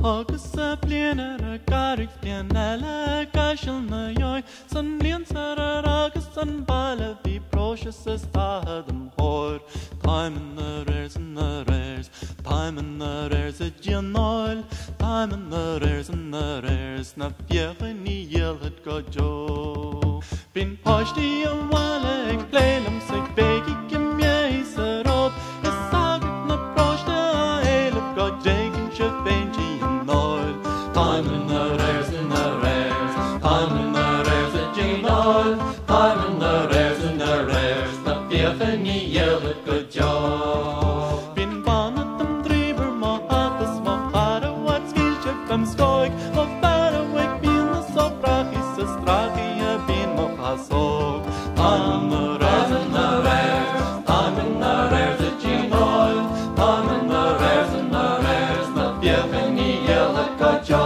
Agus a blian a garrig blian ela gashel na yoi San blian sara agus san bala vi procious as tahadam hor Táim in the Arears and the Arears Táim in the Arears a gianol Táim in the Arears and the Arears Na fiach ni yelhet go jo Bin pashti a wala ag playlam sig begi gimye sa rod Is agit na proshta a elef go jakin shif benji and oil Táim in the Arears and the Arears Táim in the Arears a gianol Táim in the Arears and the Arears Na fiach ni yelhet go jo Bin banat am driver ma hatas ma hara wat skilchef am skoig Ma fara wek bin na soprachi sa strachi a bin mo chasog Táim in the Arears and the Arears Táim in the Arears a ginol Táim in the Arears and the Arears Na fiach ni yelhet go jo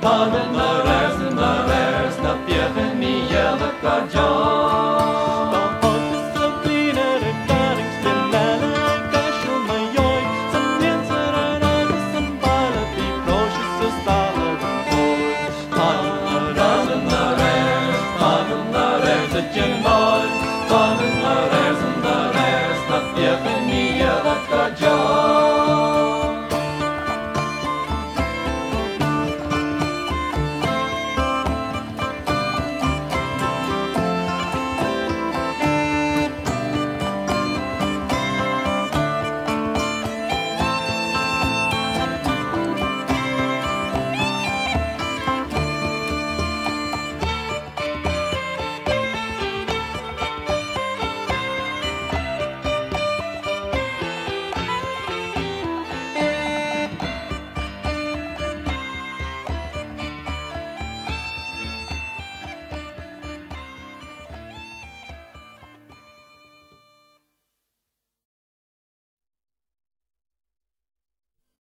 Táim in the Arears and the Arears Na fiach ni yelhet go jo Ba agus a blian a garrig blian ela gashel na yoi San blian sara agus san bala vi procious as tahadam hor Táim in the Arears and the Arears Táim in the Arears a ginol